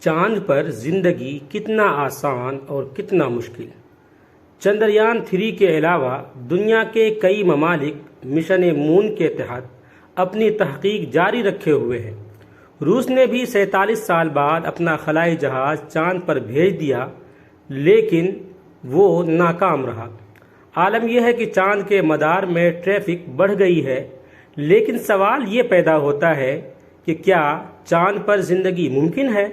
چاند پر زندگی کتنا آسان اور کتنا مشکل۔ چندریان 3 کے علاوہ دنیا کے کئی ممالک مشن مون کے تحت اپنی تحقیق جاری رکھے ہوئے ہیں۔ روس نے بھی 47 سال بعد اپنا خلائی جہاز چاند پر بھیج دیا، لیکن وہ ناکام رہا۔ عالم یہ ہے کہ چاند کے مدار میں ٹریفک بڑھ گئی ہے، لیکن سوال یہ پیدا ہوتا ہے کہ کیا چاند پر زندگی ممکن ہے؟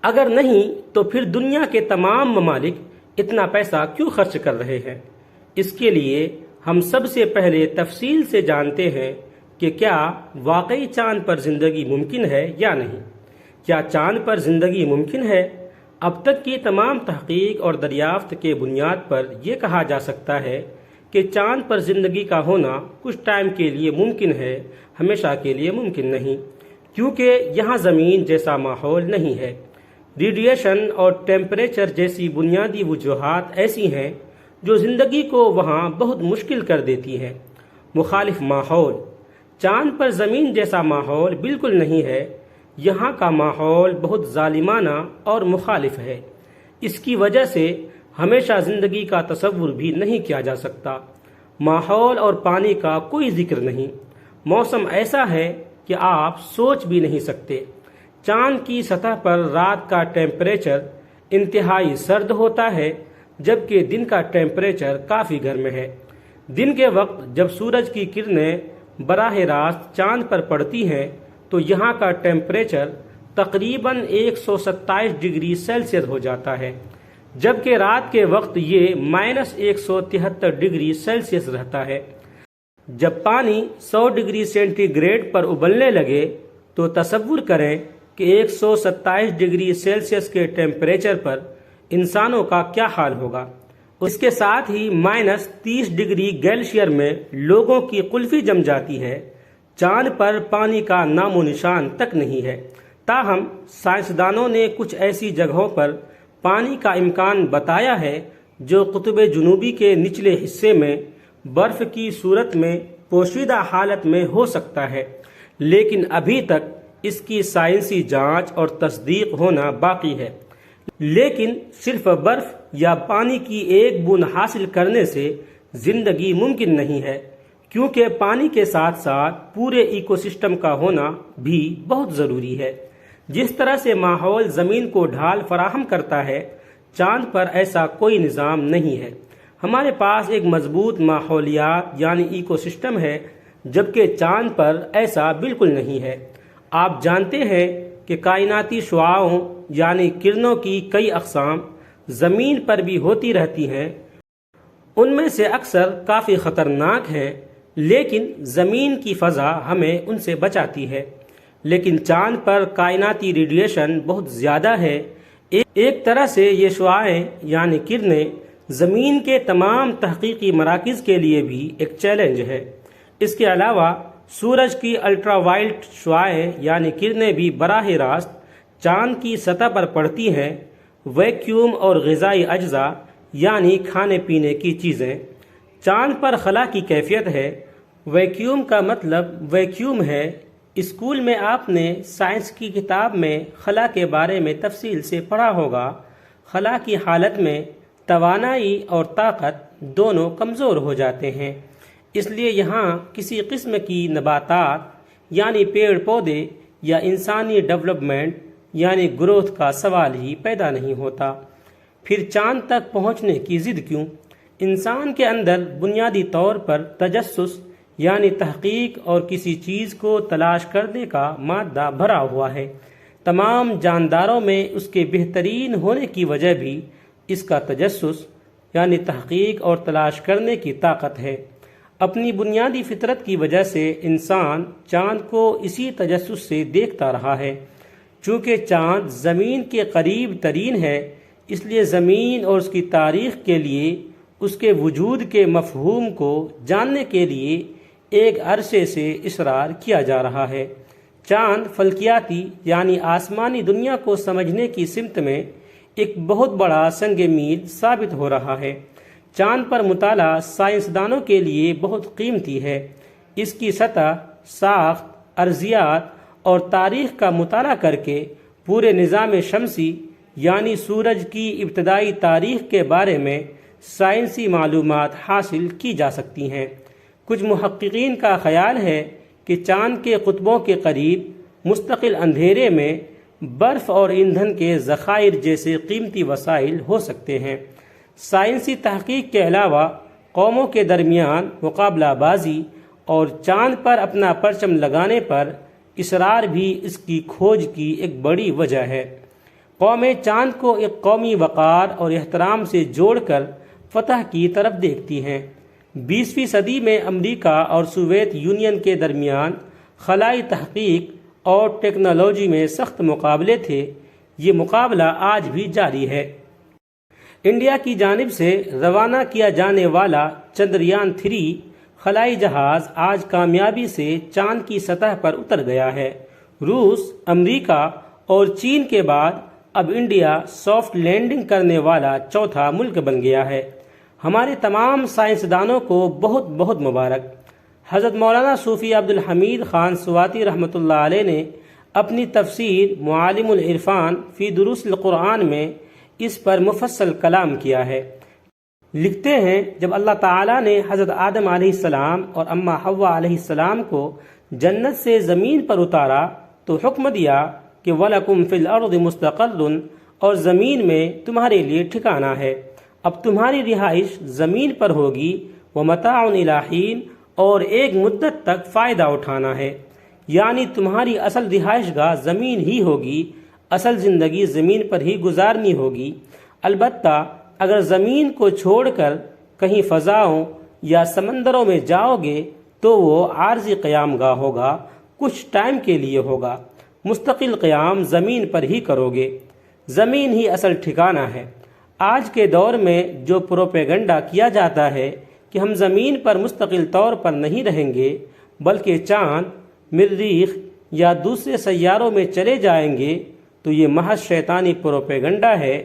اگر نہیں تو پھر دنیا کے تمام ممالک اتنا پیسہ کیوں خرچ کر رہے ہیں؟ اس کے لیے ہم سب سے پہلے تفصیل سے جانتے ہیں کہ کیا واقعی چاند پر زندگی ممکن ہے یا نہیں۔ کیا چاند پر زندگی ممکن ہے؟ اب تک کی تمام تحقیق اور دریافت کے بنیاد پر یہ کہا جا سکتا ہے کہ چاند پر زندگی کا ہونا کچھ ٹائم کے لیے ممکن ہے، ہمیشہ کے لیے ممکن نہیں، کیونکہ یہاں زمین جیسا ماحول نہیں ہے۔ ریڈیشن اور ٹیمپریچر جیسی بنیادی وجوہات ایسی ہیں جو زندگی کو وہاں بہت مشکل کر دیتی ہیں۔ مخالف ماحول: چاند پر زمین جیسا ماحول بالکل نہیں ہے۔ یہاں کا ماحول بہت ظالمانہ اور مخالف ہے۔ اس کی وجہ سے ہمیشہ زندگی کا تصور بھی نہیں کیا جا سکتا۔ ماحول اور پانی کا کوئی ذکر نہیں۔ موسم ایسا ہے کہ آپ سوچ بھی نہیں سکتے۔ چاند کی سطح پر رات کا ٹیمپریچر انتہائی سرد ہوتا ہے، جبکہ دن کا ٹیمپریچر کافی گرم ہے۔ دن کے وقت جب سورج کی کرنیں براہ راست چاند پر پڑتی ہیں تو یہاں کا ٹیمپریچر تقریباً 127 ڈگری سیلسیس ہو جاتا ہے، جبکہ رات کے وقت یہ -173 ڈگری سیلسیس رہتا ہے۔ جب پانی 100 ڈگری سینٹی گریڈ پر ابلنے لگے تو تصور کریں کہ 127 ڈگری سیلسیس کے ٹیمپریچر پر انسانوں کا کیا حال ہوگا۔ اس کے ساتھ ہی -30 ڈگری گلیشیئر میں لوگوں کی قلفی جم جاتی ہے۔ چاند پر پانی کا نام و نشان تک نہیں ہے۔ تاہم سائنسدانوں نے کچھ ایسی جگہوں پر پانی کا امکان بتایا ہے جو قطب جنوبی کے نچلے حصے میں برف کی صورت میں پوشیدہ حالت میں ہو سکتا ہے، لیکن ابھی تک اس کی سائنسی جانچ اور تصدیق ہونا باقی ہے۔ لیکن صرف برف یا پانی کی ایک بوند حاصل کرنے سے زندگی ممکن نہیں ہے، کیونکہ پانی کے ساتھ ساتھ پورے ایکو سسٹم کا ہونا بھی بہت ضروری ہے۔ جس طرح سے ماحول زمین کو ڈھال فراہم کرتا ہے، چاند پر ایسا کوئی نظام نہیں ہے۔ ہمارے پاس ایک مضبوط ماحولیات یعنی ایکو سسٹم ہے، جبکہ چاند پر ایسا بالکل نہیں ہے۔ آپ جانتے ہیں کہ کائناتی شعاعوں یعنی کرنوں کی کئی اقسام زمین پر بھی ہوتی رہتی ہیں۔ ان میں سے اکثر کافی خطرناک ہیں، لیکن زمین کی فضا ہمیں ان سے بچاتی ہے۔ لیکن چاند پر کائناتی ریڈیشن بہت زیادہ ہے۔ ایک طرح سے یہ شعاعیں یعنی کرنیں زمین کے تمام تحقیقی مراکز کے لیے بھی ایک چیلنج ہے۔ اس کے علاوہ سورج کی الٹرا وائلٹ شعاعیں یعنی کرنیں بھی براہ راست چاند کی سطح پر پڑتی ہیں۔ ویکیوم اور غذائی اجزاء یعنی کھانے پینے کی چیزیں۔ چاند پر خلا کی کیفیت ہے۔ ویکیوم کا مطلب ویکیوم ہے۔ اسکول میں آپ نے سائنس کی کتاب میں خلا کے بارے میں تفصیل سے پڑھا ہوگا۔ خلا کی حالت میں توانائی اور طاقت دونوں کمزور ہو جاتے ہیں، اس لیے یہاں کسی قسم کی نباتات یعنی پیڑ پودے یا انسانی ڈیولپمنٹ یعنی گروتھ کا سوال ہی پیدا نہیں ہوتا۔ پھر چاند تک پہنچنے کی ضد کیوں؟ انسان کے اندر بنیادی طور پر تجسس یعنی تحقیق اور کسی چیز کو تلاش کرنے کا مادہ بھرا ہوا ہے۔ تمام جانداروں میں اس کے بہترین ہونے کی وجہ بھی اس کا تجسس یعنی تحقیق اور تلاش کرنے کی طاقت ہے۔ اپنی بنیادی فطرت کی وجہ سے انسان چاند کو اسی تجسس سے دیکھتا رہا ہے۔ چونکہ چاند زمین کے قریب ترین ہے، اس لیے زمین اور اس کی تاریخ کے لیے اس کے وجود کے مفہوم کو جاننے کے لیے ایک عرصے سے اصرار کیا جا رہا ہے۔ چاند فلکیاتی یعنی آسمانی دنیا کو سمجھنے کی سمت میں ایک بہت بڑا سنگ میل ثابت ہو رہا ہے۔ چاند پر مطالعہ سائنسدانوں کے لیے بہت قیمتی ہے۔ اس کی سطح، ساخت، ارضیات اور تاریخ کا مطالعہ کر کے پورے نظام شمسی یعنی سورج کی ابتدائی تاریخ کے بارے میں سائنسی معلومات حاصل کی جا سکتی ہیں۔ کچھ محققین کا خیال ہے کہ چاند کے قطبوں کے قریب مستقل اندھیرے میں برف اور ایندھن کے ذخائر جیسے قیمتی وسائل ہو سکتے ہیں۔ سائنسی تحقیق کے علاوہ قوموں کے درمیان مقابلہ بازی اور چاند پر اپنا پرچم لگانے پر اصرار بھی اس کی کھوج کی ایک بڑی وجہ ہے۔ قومیں چاند کو ایک قومی وقار اور احترام سے جوڑ کر فتح کی طرف دیکھتی ہیں۔ 20ویں صدی میں امریکہ اور سوویت یونین کے درمیان خلائی تحقیق اور ٹیکنالوجی میں سخت مقابلے تھے۔ یہ مقابلہ آج بھی جاری ہے۔ انڈیا کی جانب سے روانہ کیا جانے والا چندریان 3 خلائی جہاز آج کامیابی سے چاند کی سطح پر اتر گیا ہے۔ روس، امریکہ اور چین کے بعد اب انڈیا سافٹ لینڈنگ کرنے والا چوتھا ملک بن گیا ہے۔ ہمارے تمام سائنسدانوں کو بہت بہت مبارک۔ حضرت مولانا صوفی عبدالحمید خان سواتی رحمۃ اللہ علیہ نے اپنی تفسیر معالم العرفان فی دروس القرآن میں اس پر مفصل کلام کیا ہے۔ لکھتے ہیں، جب اللہ تعالیٰ نے حضرت آدم علیہ السلام اور اماں حوا علیہ السلام کو جنت سے زمین پر اتارا تو حکم دیا کہ وَلَكُمْ فِي الْأَرْضِ مُسْتَقَرٌّ، اور زمین میں تمہارے لیے ٹھکانہ ہے۔ اب تمہاری رہائش زمین پر ہوگی، وَمَتَاعٌ إِلَىٰ حِينٍ، اور ایک مدت تک فائدہ اٹھانا ہے۔ یعنی تمہاری اصل رہائش گاہ زمین ہی ہوگی، اصل زندگی زمین پر ہی گزارنی ہوگی۔ البتہ اگر زمین کو چھوڑ کر کہیں فضاؤں یا سمندروں میں جاؤ گے تو وہ عارضی قیام گاہ ہوگا، کچھ ٹائم کے لیے ہوگا۔ مستقل قیام زمین پر ہی کرو گے، زمین ہی اصل ٹھکانہ ہے۔ آج کے دور میں جو پروپیگنڈا کیا جاتا ہے کہ ہم زمین پر مستقل طور پر نہیں رہیں گے بلکہ چاند، مریخ یا دوسرے سیاروں میں چلے جائیں گے، تو یہ محض شیطانی پروپیگنڈا ہے۔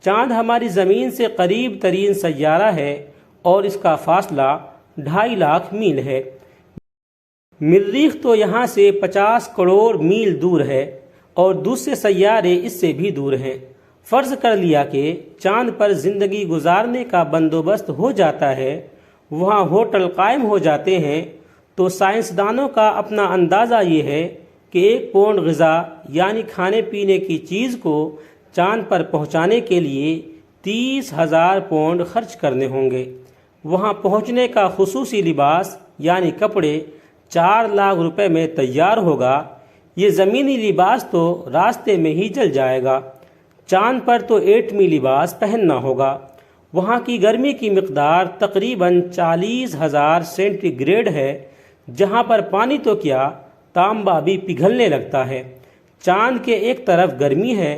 چاند ہماری زمین سے قریب ترین سیارہ ہے اور اس کا فاصلہ 2.5 لاکھ میل ہے۔ مریخ تو یہاں سے 50 کروڑ میل دور ہے اور دوسرے سیارے اس سے بھی دور ہیں۔ فرض کر لیا کہ چاند پر زندگی گزارنے کا بندوبست ہو جاتا ہے، وہاں ہوٹل قائم ہو جاتے ہیں، تو سائنسدانوں کا اپنا اندازہ یہ ہے کہ 1 پاؤنڈ غذا یعنی کھانے پینے کی چیز کو چاند پر پہنچانے کے لیے 30,000 پاؤنڈ خرچ کرنے ہوں گے۔ وہاں پہنچنے کا خصوصی لباس یعنی کپڑے 4 لاکھ روپے میں تیار ہوگا۔ یہ زمینی لباس تو راستے میں ہی جل جائے گا۔ چاند پر تو ایٹمی لباس پہننا ہوگا۔ وہاں کی گرمی کی مقدار تقریباً 40,000 سینٹی گریڈ ہے، جہاں پر پانی تو کیا، تانبا بھی پگھلنے لگتا ہے۔ چاند کے ایک طرف گرمی ہے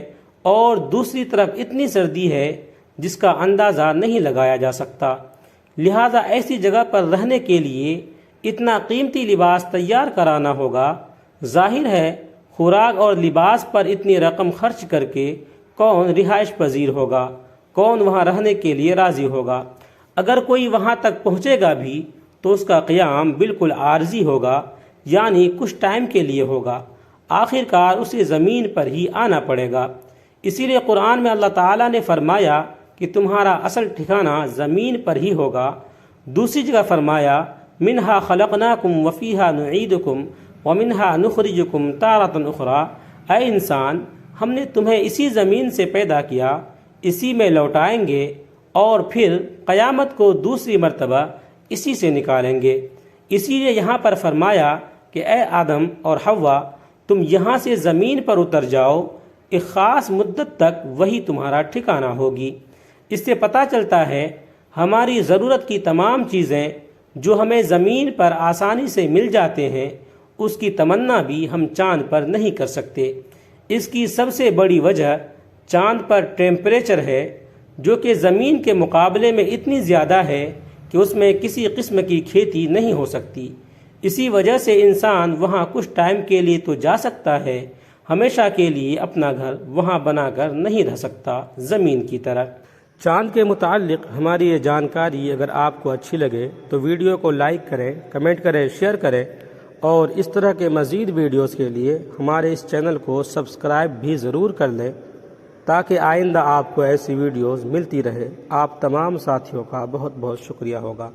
اور دوسری طرف اتنی سردی ہے جس کا اندازہ نہیں لگایا جا سکتا۔ لہذا ایسی جگہ پر رہنے کے لیے اتنا قیمتی لباس تیار کرانا ہوگا۔ ظاہر ہے خوراک اور لباس پر اتنی رقم خرچ کر کے کون رہائش پذیر ہوگا، کون وہاں رہنے کے لیے راضی ہوگا؟ اگر کوئی وہاں تک پہنچے گا بھی تو اس کا قیام بالکل عارضی ہوگا، یعنی کچھ ٹائم کے لیے ہوگا۔ آخر کار اسے زمین پر ہی آنا پڑے گا۔ اسی لیے قرآن میں اللہ تعالیٰ نے فرمایا کہ تمہارا اصل ٹھکانہ زمین پر ہی ہوگا۔ دوسری جگہ فرمایا منہا خلقناکم وفیہا نعیدکم ومنہا نخرجکم تارۃ اخری، اے انسان، ہم نے تمہیں اسی زمین سے پیدا کیا، اسی میں لوٹائیں گے اور پھر قیامت کو دوسری مرتبہ اسی سے نکالیں گے۔ اسی لیے یہاں پر فرمایا کہ اے آدم اور حوا، تم یہاں سے زمین پر اتر جاؤ، ایک خاص مدت تک وہی تمہارا ٹھکانہ ہوگی۔ اس سے پتہ چلتا ہے ہماری ضرورت کی تمام چیزیں جو ہمیں زمین پر آسانی سے مل جاتے ہیں، اس کی تمنا بھی ہم چاند پر نہیں کر سکتے۔ اس کی سب سے بڑی وجہ چاند پر ٹیمپریچر ہے، جو کہ زمین کے مقابلے میں اتنی زیادہ ہے کہ اس میں کسی قسم کی کھیتی نہیں ہو سکتی۔ اسی وجہ سے انسان وہاں کچھ ٹائم کے لیے تو جا سکتا ہے، ہمیشہ کے لیے اپنا گھر وہاں بنا کر نہیں رہ سکتا زمین کی طرح۔ چاند کے متعلق ہماری یہ جانکاری اگر آپ کو اچھی لگے تو ویڈیو کو لائک کریں، کمنٹ کریں، شیئر کریں اور اس طرح کے مزید ویڈیوز کے لیے ہمارے اس چینل کو سبسکرائب بھی ضرور کر لیں تاکہ آئندہ آپ کو ایسی ویڈیوز ملتی رہے۔ آپ تمام ساتھیوں کا بہت بہت شکریہ ہوگا۔